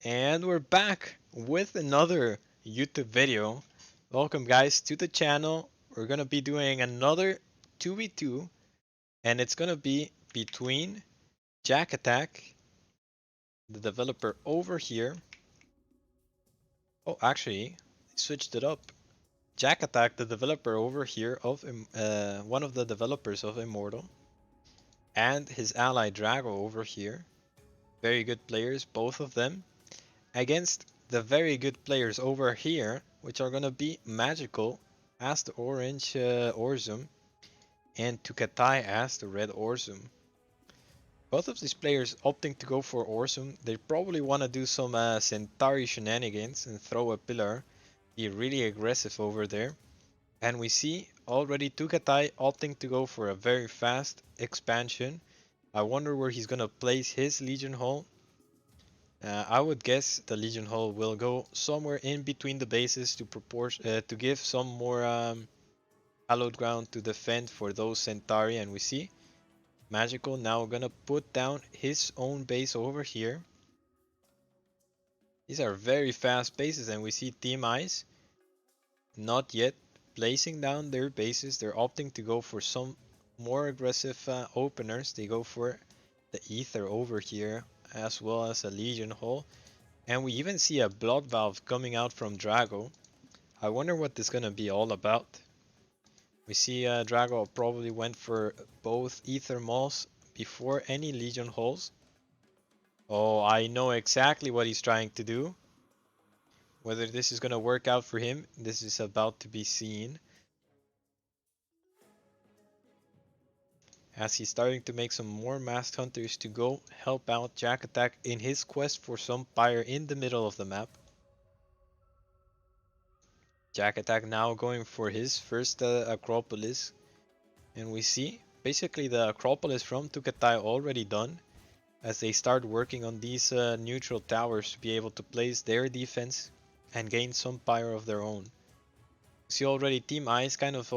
And we're back with another YouTube video. Welcome guys to the channel. We're gonna be doing another 2v2 and it's gonna be between JaKaTaK, the developer over here. Oh, actually, I switched it up. JaKaTaK, the developer over here of one of the developers of Immortal, and his ally Drago over here. Very good players, both of them. Against the very good players over here, which are gonna be Magicall as the orange Orzum and Tukatai as the red Orzum. Both of these players opting to go for Orzum. They probably want to do some Centauri shenanigans and throw a pillar, be really aggressive over there. And we see already Tukatai opting to go for a very fast expansion. I wonder where he's gonna place his Legion Hall. I would guess the Legion Hall will go somewhere in between the bases to give some more hallowed ground to defend for those Centauri. And we see Magicall now gonna put down his own base over here. These are very fast bases, and we see Team Ice not yet placing down their bases. They're opting to go for some more aggressive openers. They go for the Ether over here as well as a Legion Hall. And we even see a Blood Valve coming out from Drago. I wonder what this is gonna be all about. We see Drago probably went for both Ether Malls before any Legion Halls. Oh, I know exactly what he's trying to do. Whether this is gonna work out for him, this is about to be seen. As he's starting to make some more Masked Hunters to go help out JaKaTaK in his quest for some pyre in the middle of the map. JaKaTaK now going for his first Acropolis. And we see basically the Acropolis from Tukatai already done as they start working on these neutral towers to be able to place their defense and gain some pyre of their own. See already Team Ice kind of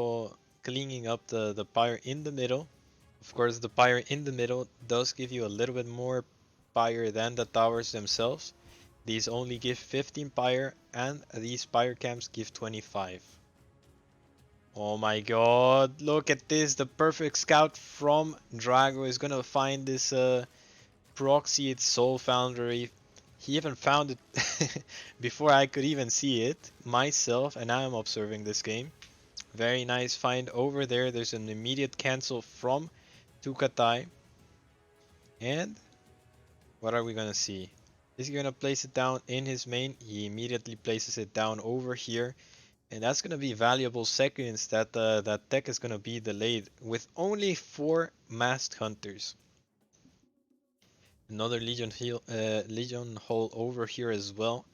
cleaning up the pyre in the middle. Of course the pyre in the middle does give you a little bit more pyre than the towers themselves. These only give 15 pyre and these pyre camps give 25. Oh my god, look at this, the perfect scout from Drago is gonna find this proxy, its Soul Foundry. He even found it before I could even see it myself, and I am observing this game. Very nice find over there. There's an immediate cancel from Tukatai. And what are we gonna see? Is he gonna place it down in his main? He immediately places it down over here. And that's gonna be valuable seconds that tech is gonna be delayed with only 4 masked hunters. Another Legion Hall over here as well.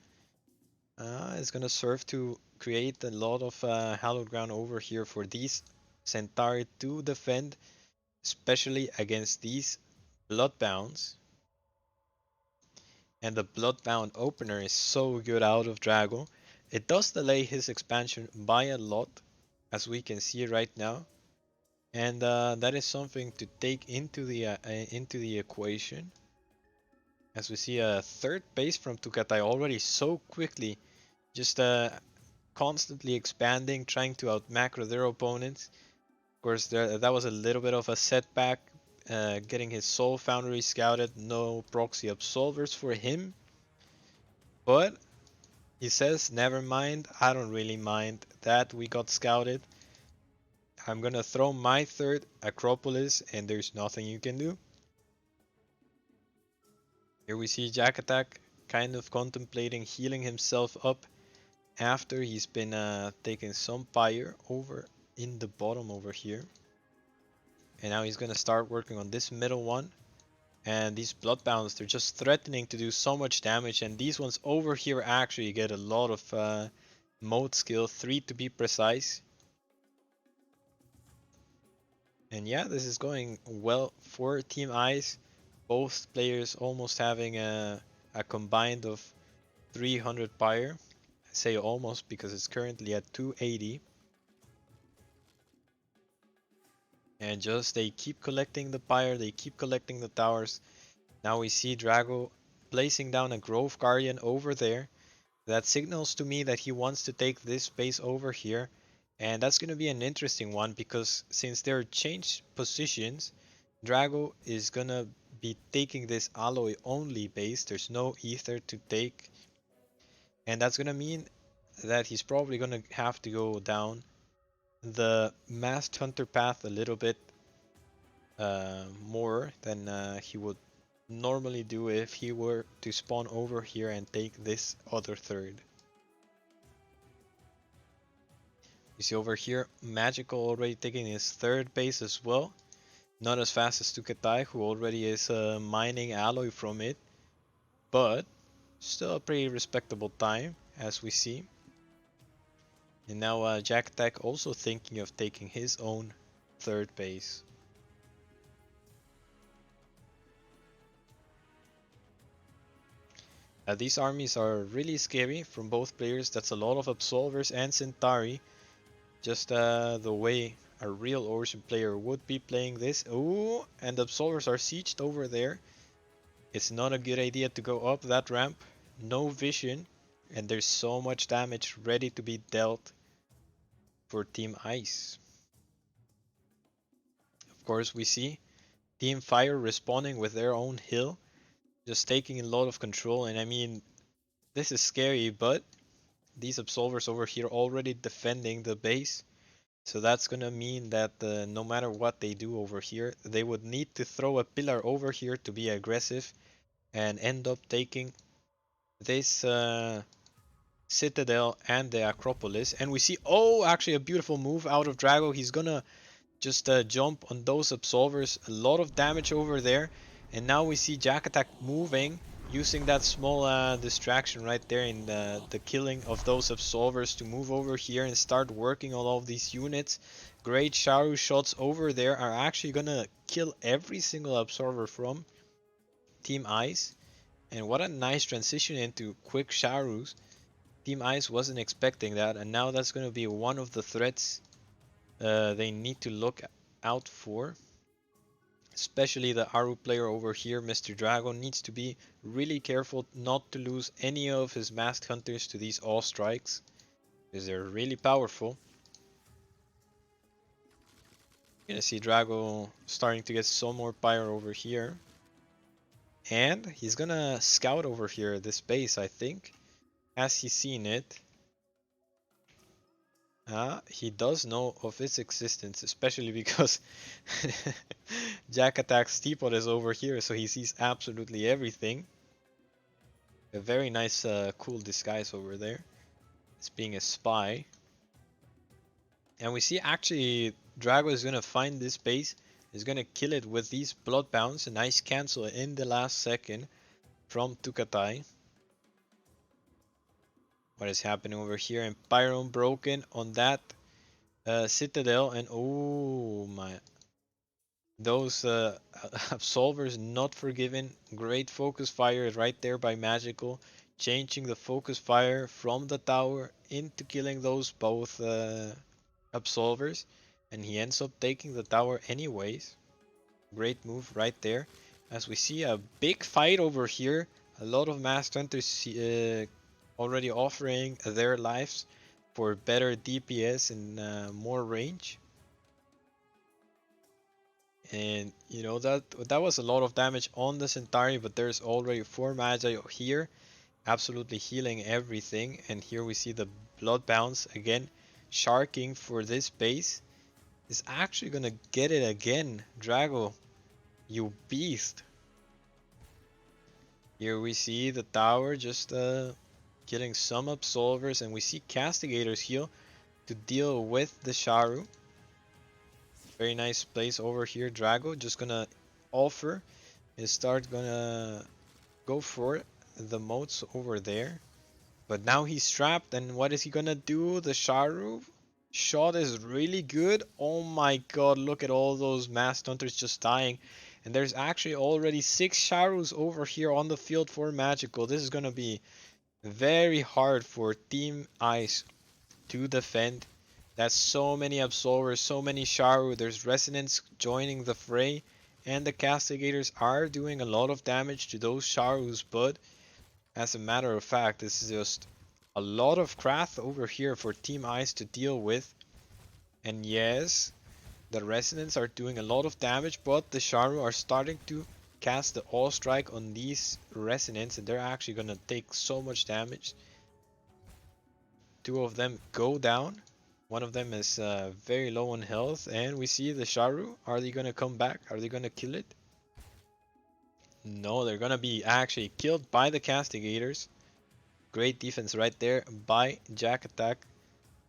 It's gonna serve to create a lot of hallowed ground over here for these Centauri to defend, especially against these Bloodbounds. And the Bloodbound opener is so good out of Drago. It does delay his expansion by a lot, as we can see right now. And that is something to take into the equation. As we see a third base from Tukatai already so quickly, just constantly expanding, trying to out macro their opponents. Of course, that was a little bit of a setback, getting his Soul Foundry scouted, no proxy absolvers for him. But he says, never mind, I don't really mind that we got scouted. I'm gonna throw my third Acropolis and there's nothing you can do. Here we see JaKaTaK kind of contemplating healing himself up after he's been taking some pyre over in the bottom over here. And now he's gonna start working on this middle one. And these Bloodbounds, they're just threatening to do so much damage. And these ones over here actually get a lot of mode skill, 3 to be precise. And yeah, this is going well for Team Ice. Both players almost having a combined of 300 pyre. I say almost because it's currently at 280. And just they keep collecting the pyre, they keep collecting the towers. Now we see Drago placing down a Grove Guardian over there. That signals to me that he wants to take this space over here. And that's going to be an interesting one because since they're changed positions, Drago is going to be taking this alloy only base. There's no ether to take. And that's going to mean that he's probably going to have to go down the Masked Hunter path a little bit more than he would normally do if he were to spawn over here and take this other third. You see over here, Magicall already taking his third base as well. Not as fast as Tukatai, who already is mining alloy from it, but still a pretty respectable time, as we see. And now JaKaTaK also thinking of taking his own third base. These armies are really scary from both players. That's a lot of Absolvers and Centauri. Just the way a real Origin player would be playing this. Ooh, and the Absolvers are sieged over there. It's not a good idea to go up that ramp. No vision. And there's so much damage ready to be dealt for Team Ice. Of course, we see Team Fire responding with their own hill. Just taking a lot of control. And I mean, this is scary, but these Absolvers over here already defending the base. So that's gonna mean that no matter what they do over here, they would need to throw a pillar over here to be aggressive and end up taking this Citadel and the Acropolis. And we see, oh, actually a beautiful move out of Drago. He's gonna just jump on those Absolvers. A lot of damage over there. And now we see JaKaTaK moving, using that small distraction right there in the killing of those Absolvers to move over here and start working on all of these units. Great Sharu shots over there are actually gonna kill every single Absolver from Team Ice. And what a nice transition into quick Sharus. Team Ice wasn't expecting that, and now that's gonna be one of the threats they need to look out for. Especially the Aru player over here, Mr. Drago, needs to be really careful not to lose any of his Masked Hunters to these all strikes, because they're really powerful. You're gonna see Drago starting to get some more pyro over here. And he's gonna scout over here this base, I think. Has he seen it? He does know of its existence, especially because JaKaTaK's teapot is over here, so he sees absolutely everything. A very nice, cool disguise over there. It's being a spy. And we see actually Drago is gonna find this base, is gonna kill it with these Bloodbounds. A nice cancel in the last second from Tukatai. What is happening over here? And Pyron broken on that Citadel, and oh my, those Absolvers not forgiven. Great focus fire right there by Magicall, changing the focus fire from the tower into killing those both Absolvers, and he ends up taking the tower anyways. Great move right there. As we see a big fight over here, a lot of Masked Hunters already offering their lives for better DPS and more range. And you know that was a lot of damage on the Centauri, but there's already 4 Magi here, absolutely healing everything. And here we see the Bloodbounds again, sharking for this base. Is actually gonna get it again, Drago, you beast. Here we see the tower just killing some Absolvers, and we see Castigators heal to deal with the Sharu. Very nice place over here. Drago just gonna offer and start gonna go for the moats over there. But now he's trapped, and what is he gonna do? The Sharu shot is really good. Oh my god, look at all those Masked Hunters just dying. And there's actually already 6 Sharus over here on the field for Magicall. This is gonna be very hard for Team Ice to defend. That's so many Absolvers, so many Sharu. There's Resonance joining the fray. and the Castigators are doing a lot of damage to those Charus, but as a matter of fact, this is just a lot of Krath over here for Team Ice to deal with. And yes, the Resonants are doing a lot of damage, but the Charu are starting to cast the All Strike on these Resonants, and they're actually gonna take so much damage. Two of them go down. One of them is very low on health, and we see the Charu. Are they gonna come back? Are they gonna kill it? No, they're gonna be actually killed by the Castigators. Great defense right there by JaKaTaK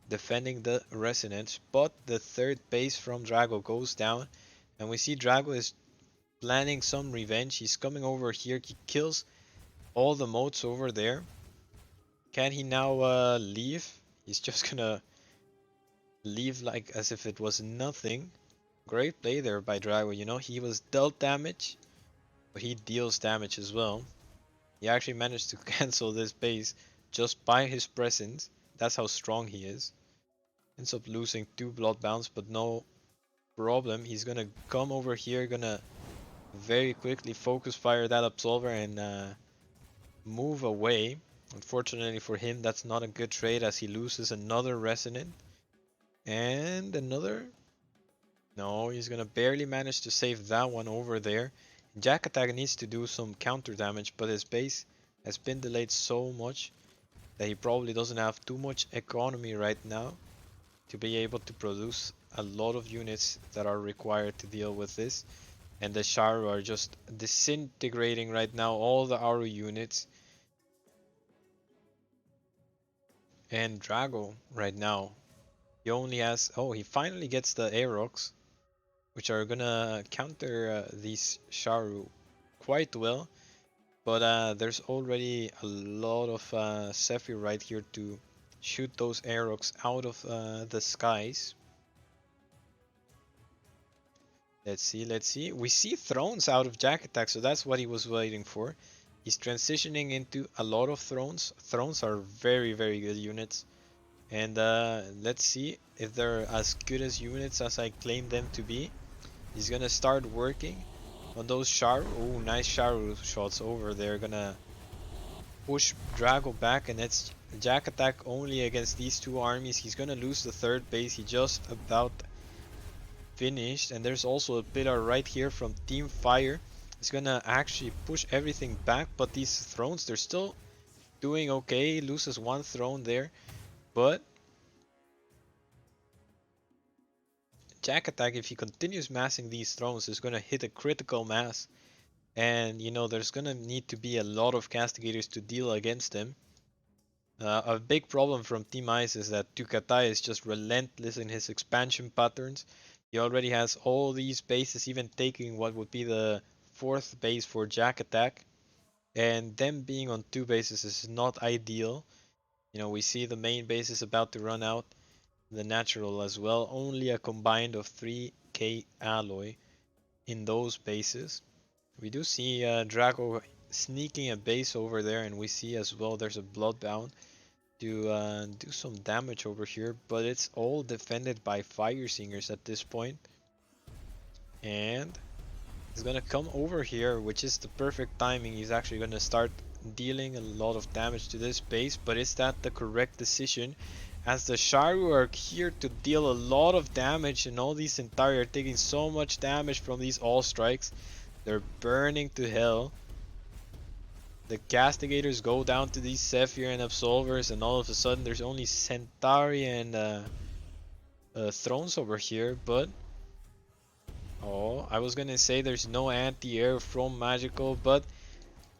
defending the Resonance, but the third base from Drago goes down, and we see Drago is planning some revenge. He's coming over here. He kills all the motes over there. Can he now leave? He's just gonna leave like as if it was nothing. Great play there by Drago. You know, he was dealt damage, but he deals damage as well. He actually managed to cancel this base just by his presence. That's how strong he is. Ends up losing 2 bloodbounds, but no problem. He's gonna come over here, gonna very quickly focus fire that Absolver and move away. Unfortunately for him, that's not a good trade as he loses another Resonant. And another... No, he's gonna barely manage to save that one over there. JaKaTaK needs to do some counter damage, but his base has been delayed so much that he probably doesn't have too much economy right now to be able to produce a lot of units that are required to deal with this. And the Charu are just disintegrating right now, all the Aru units. And Drago right now, he only has... Oh, he finally gets the Aerox, which are gonna counter these Charu quite well. But there's already a lot of Zephyr right here to shoot those Aerox out of the skies. Let's see, let's see. We see Thrones out of JaKaTaK, so that's what he was waiting for. He's transitioning into a lot of Thrones. Thrones are very, very good units. And let's see if they're as good as units as I claim them to be. He's gonna start working on those Charu. Oh, nice Charu shots over there. Gonna push Drago back, and it's JaKaTaK only against these two armies. He's gonna lose the third base. He just about finished, and there's also a pillar right here from Team Fire. He's gonna actually push everything back, but these thrones, they're still doing okay. He loses one throne there, but JaKaTaK, if he continues massing these thrones, is gonna hit a critical mass, and you know there's gonna need to be a lot of castigators to deal against him. A big problem from Team Ice is that Tukatai is just relentless in his expansion patterns. He already has all these bases, even taking what would be the fourth base for JaKaTaK. And them being on 2 bases is not ideal. You know, we see the main base is about to run out. The natural as well. Only a combined of 3k alloy in those bases. We do see Drago sneaking a base over there, and we see as well there's a Bloodbound to do some damage over here, but it's all defended by Fire Singers at this point. And he's gonna come over here, which is the perfect timing. He's actually gonna start dealing a lot of damage to this base, but is that the correct decision? As the Charu are here to deal a lot of damage, and all these Centauri are taking so much damage from these all strikes. They're burning to hell. The castigators go down to these Zephyr and Absolvers, and all of a sudden there's only Centauri and Thrones over here, but... Oh, I was gonna say there's no anti-air from Magicall, but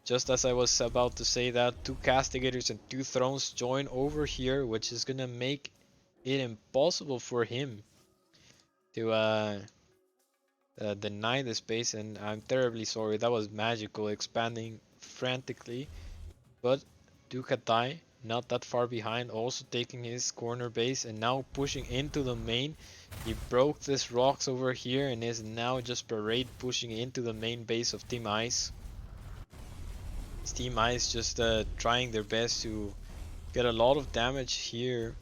just as I was about to say that, 2 castigators and 2 Thrones join over here, which is gonna make it impossible for him to deny the space, and I'm terribly sorry. That was Magicall expanding frantically, but Tukatai not that far behind, also taking his corner base and now pushing into the main. He broke this rocks over here and is now just parade pushing into the main base of Team Ice. Team Ice just trying their best to get a lot of damage here,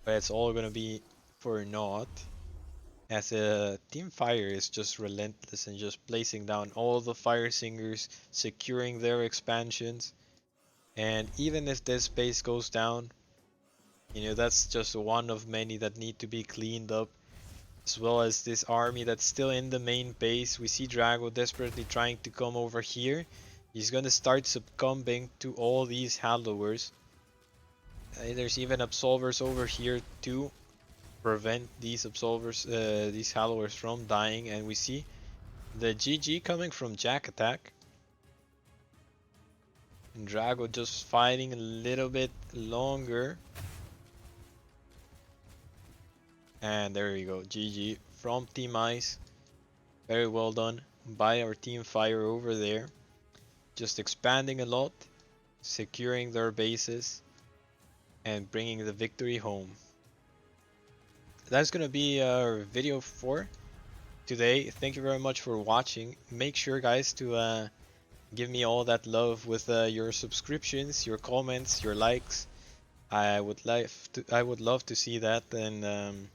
but it's all gonna be for naught. as Team Fire is just relentless and just placing down all the Fire Singers, securing their expansions. And even if this base goes down, that's just one of many that need to be cleaned up, as well as this army that's still in the main base. We see Drago desperately trying to come over here. He's gonna start succumbing to all these Hallowers. There's even Absolvers over here too, prevent these these Hallowers from dying, and we see the GG coming from JaKaTaK. And Drago just fighting a little bit longer. And there we go, GG from Team Ice. Very well done by our Team Fire over there. Just expanding a lot, securing their bases, and bringing the victory home. That's gonna be our video for today. Thank you very much for watching. Make sure, guys, to give me all that love with your subscriptions, your comments, your likes. I would love to see that, and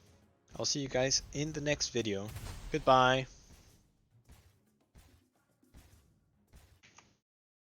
I'll see you guys in the next video. Goodbye.